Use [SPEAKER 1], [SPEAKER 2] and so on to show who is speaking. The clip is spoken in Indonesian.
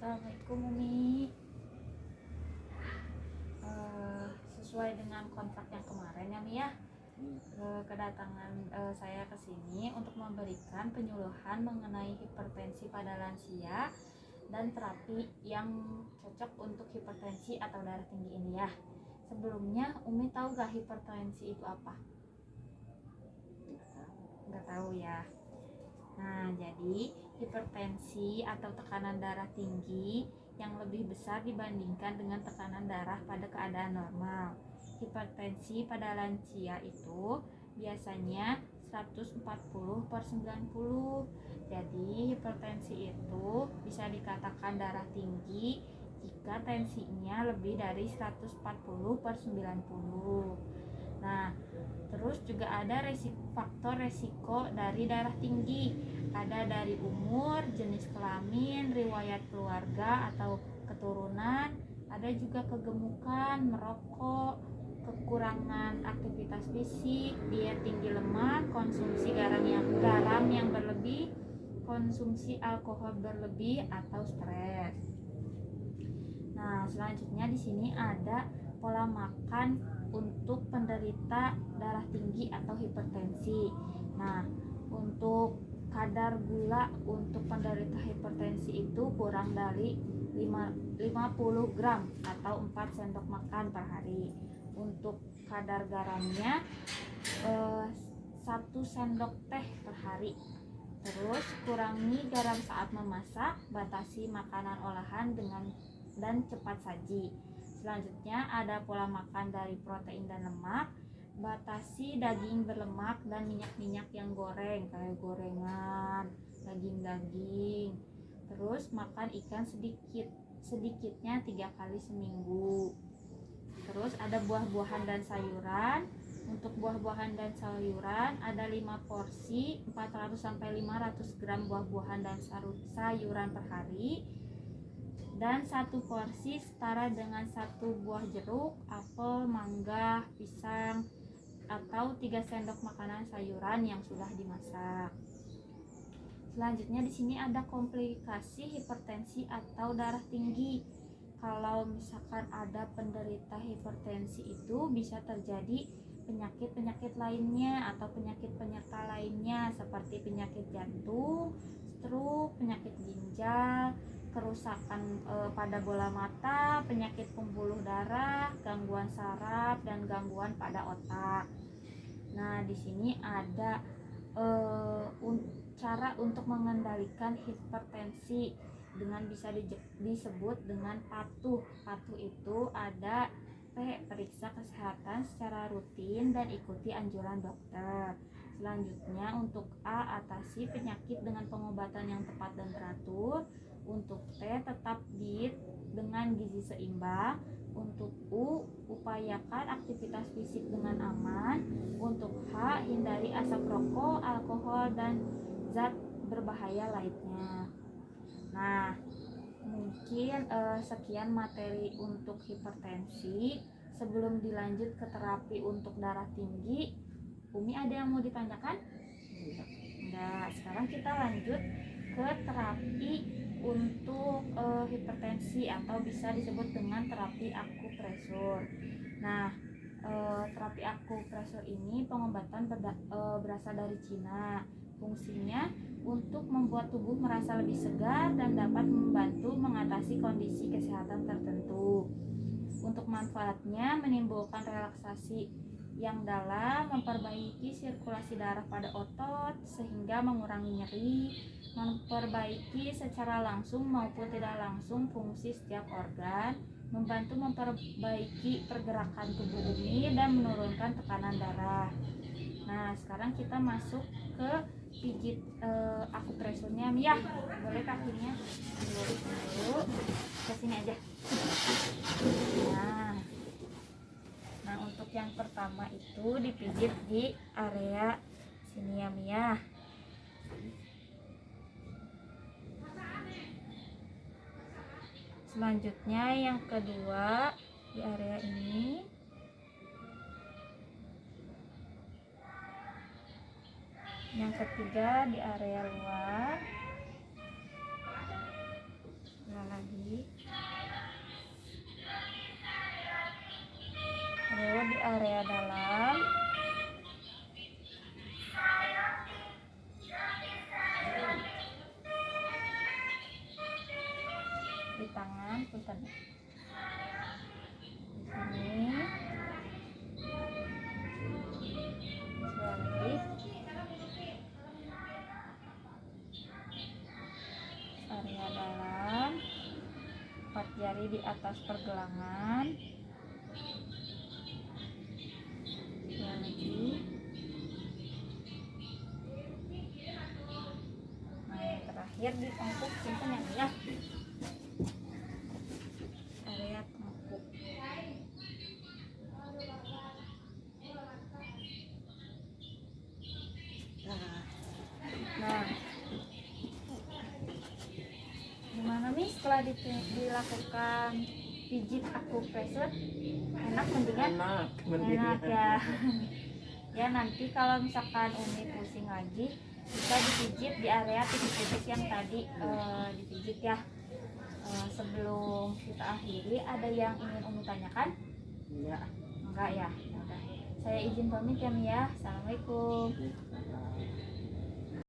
[SPEAKER 1] Assalamualaikum Umi. Sesuai dengan kontrak yang kemarin ya Mi ya, kedatangan saya ke sini untuk memberikan penyuluhan mengenai hipertensi pada lansia dan terapi yang cocok untuk hipertensi atau darah tinggi ini ya. Sebelumnya Umi tahu gak hipertensi itu apa? Nggak tahu ya. Nah, jadi hipertensi atau tekanan darah tinggi yang lebih besar dibandingkan dengan tekanan darah pada keadaan normal. Hipertensi pada lansia itu biasanya 140/90. Jadi hipertensi itu bisa dikatakan darah tinggi jika tensinya lebih dari 140/90. Nah, terus juga ada faktor resiko dari darah tinggi. Ada dari umur, jenis kelamin, riwayat keluarga atau keturunan. Ada juga kegemukan, merokok, kekurangan aktivitas fisik, diet tinggi lemak, konsumsi garam yang berlebih, konsumsi alkohol berlebih atau stres. Nah, selanjutnya di sini ada pola makan untuk penderita darah tinggi atau hipertensi. Nah, untuk kadar gula untuk penderita hipertensi itu kurang dari 50 gram atau 4 sendok makan per hari. Untuk kadar garamnya 1 sendok teh per hari. Terus kurangi garam saat memasak, batasi makanan olahan dan cepat saji. Selanjutnya ada pola makan dari protein dan lemak, batasi daging berlemak dan minyak-minyak yang goreng kayak gorengan, daging-daging. Terus makan ikan sedikitnya 3 kali seminggu. Terus ada buah-buahan dan sayuran. Untuk buah-buahan dan sayuran ada 5 porsi 400-500 gram buah-buahan dan sayuran per hari, dan 1 porsi setara dengan 1 buah jeruk, apel, mangga, pisang, atau 3 sendok makanan sayuran yang sudah dimasak. Selanjutnya di sini ada komplikasi hipertensi atau darah tinggi. Kalau misalkan ada penderita hipertensi itu bisa terjadi penyakit-penyakit lainnya atau penyakit penyerta lainnya seperti penyakit jantung, stroke, penyakit ginjal, kerusakan pada bola mata, penyakit pembuluh darah, gangguan saraf, dan gangguan pada otak. Nah, di sini ada cara untuk mengendalikan hipertensi dengan bisa disebut dengan patuh. Patuh itu ada periksa kesehatan secara rutin dan ikuti anjuran dokter. Selanjutnya untuk A, atasi penyakit dengan pengobatan yang tepat dan teratur. Untuk T, tetap diet dengan gizi seimbang. Untuk U, upayakan aktivitas fisik dengan aman. Untuk H, hindari asap rokok, alkohol, dan zat berbahaya lainnya. Nah, mungkin sekian materi untuk hipertensi. Sebelum dilanjut ke terapi untuk darah tinggi, Umi ada yang mau ditanyakan? Enggak. Sekarang kita lanjut ke terapi untuk hipertensi atau bisa disebut dengan terapi akupresur. Nah, terapi akupresur ini pengobatan berasal dari Cina. Fungsinya untuk membuat tubuh merasa lebih segar dan dapat membantu mengatasi kondisi kesehatan tertentu. Untuk manfaatnya menimbulkan relaksasi yang dalam, memperbaiki sirkulasi darah pada otot sehingga mengurangi nyeri, memperbaiki secara langsung maupun tidak langsung fungsi setiap organ, membantu memperbaiki pergerakan tubuh Umi dan menurunkan tekanan darah. Nah, sekarang kita masuk ke pijit akupresurnya. Ya, boleh kakinya dulu ke sini aja. Nah, untuk yang pertama itu dipijit di area sini ya Mia. Selanjutnya yang kedua di area ini. Yang ketiga di area luar. Nah, lagi. Lalu di area dalam di tangan punten di sini sekali area dalam 4 jari di atas pergelangan lagi. Nah yang terakhir di tengkuk simpan yang ya area tengkuk. Nah gimana nih setelah dilakukan pijit akupressure? Enak mendingan? Enak ya. Ya nanti kalau misalkan Umi pusing lagi bisa dipijit di area titik-titik yang tadi dipijit ya. Sebelum kita akhiri ada yang ingin Umi tanyakan?
[SPEAKER 2] Iya.
[SPEAKER 1] Enggak ya? Udah. Saya izin pamit ya Mia. Assalamualaikum.